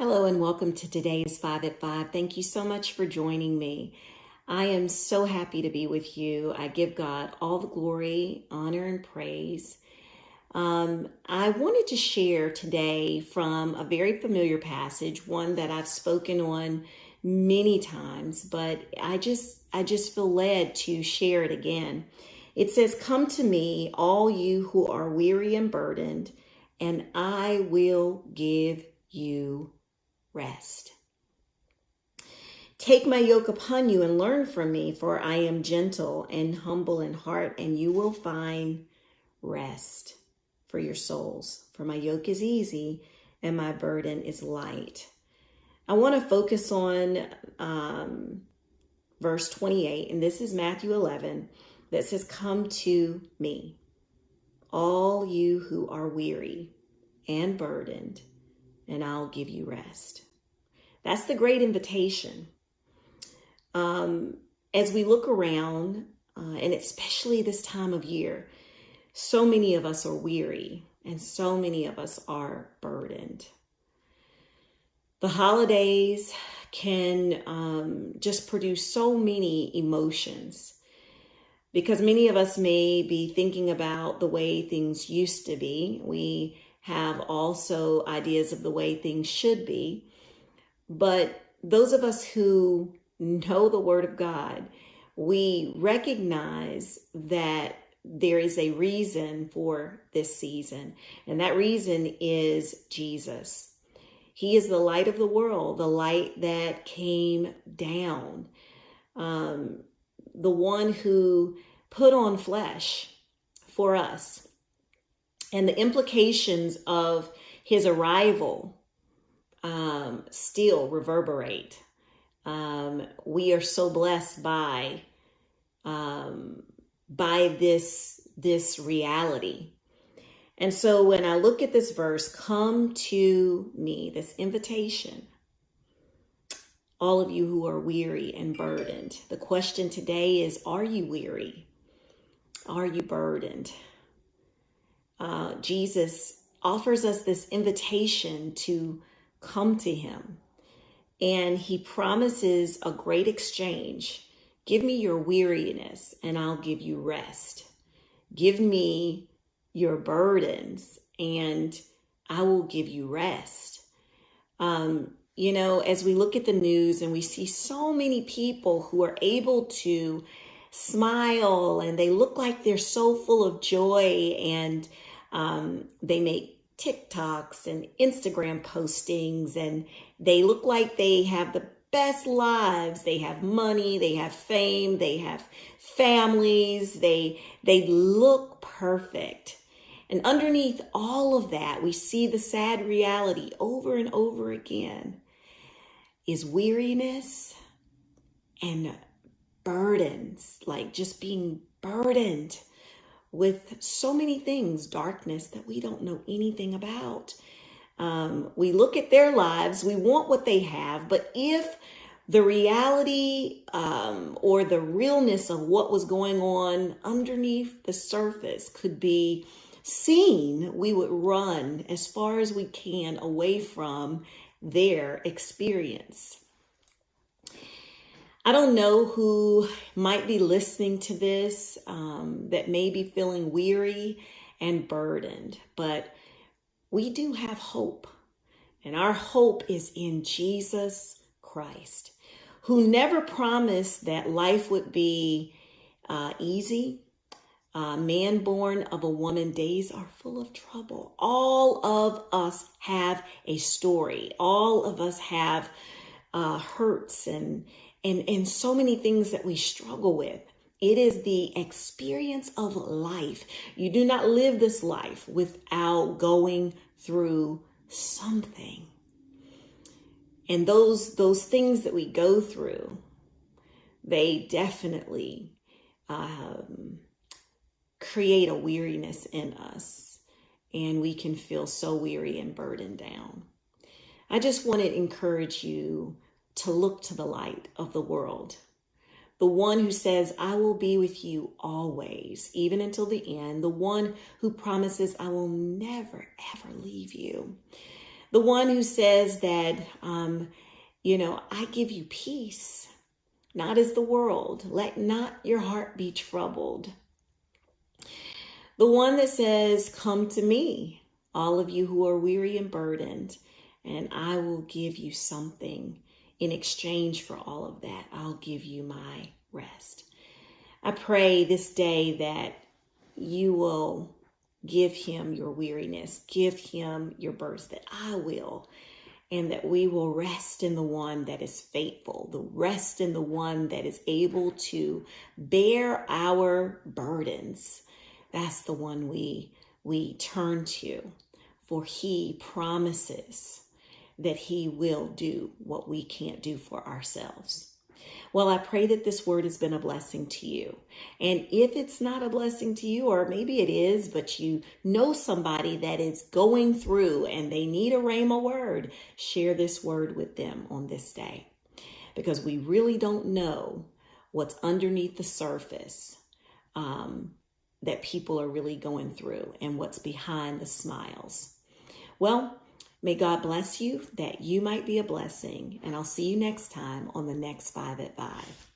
Hello and welcome to today's 5 at 5. Thank you so much for joining me. I am so happy to be with you. I give God all the glory, honor, and praise. I wanted to share today from a very familiar passage, one that I've spoken on many times, but I just feel led to share it again. It says, "Come to me, all you who are weary and burdened, and I will give you rest. Take my yoke upon you and learn from me, for I am gentle and humble in heart, and you will find rest for your souls. For my yoke is easy and my burden is light." I want to focus on verse 28, and this is Matthew 11, that says, "Come to me, all you who are weary and burdened, and I'll give you rest." That's the great invitation. As we look around, and especially this time of year, so many of us are weary and so many of us are burdened. The holidays can just produce so many emotions because many of us may be thinking about the way things used to be. We have also ideas of the way things should be. But those of us who know the Word of God, we recognize that there is a reason for this season, and that reason is Jesus. He is the light of the world, the light that came down, the one who put on flesh for us. And the implications of his arrival still reverberate. We are so blessed by this reality. And so when I look at this verse, "Come to me," this invitation, all of you who are weary and burdened. The question today is, are you weary? Are you burdened? Jesus offers us this invitation to come to him, and he promises a great exchange. Give me your weariness and I'll give you rest. Give me your burdens and I will give you rest. As we look at the news and we see so many people who are able to smile and they look like they're so full of joy, and they make TikToks and Instagram postings, and they look like they have the best lives. They have money, they have fame, they have families, they look perfect. And underneath all of that, we see the sad reality over and over again is weariness and burdens, like just being burdened with so many things, darkness that we don't know anything about. We look at their lives, we want what they have, but if the reality or the realness of what was going on underneath the surface could be seen, we would run as far as we can away from their experience. I don't know who might be listening to this that may be feeling weary and burdened, but we do have hope. And our hope is in Jesus Christ, who never promised that life would be easy. Man born of a woman, days are full of trouble. All of us have a story. All of us have hurts and so many things that we struggle with. It is the experience of life. You do not live this life without going through something. And those things that we go through, they definitely create a weariness in us. And we can feel so weary and burdened down. I just want to encourage you to look to the light of the world, the one who says, "I will be with you always, even until the end," the one who promises, "I will never, ever leave you," The one who says that, I give you peace, not as the world. Let not your heart be troubled. The one that says, come to me, all of you who are weary and burdened, and I will give you something in exchange for all of that. I'll give you my rest. I pray this day that you will give him your weariness, give him your burdens, that I will, and that we will rest in the one that is faithful, the rest in the one that is able to bear our burdens. That's the one we turn to, for he promises that he will do what we can't do for ourselves. Well, I pray that this word has been a blessing to you. And if it's not a blessing to you, or maybe it is, but you know somebody that is going through and they need a rhema word, share this word with them on this day. Because we really don't know what's underneath the surface that people are really going through and what's behind the smiles. Well, may God bless you, that you might be a blessing. And I'll see you next time on the next 5 at 5.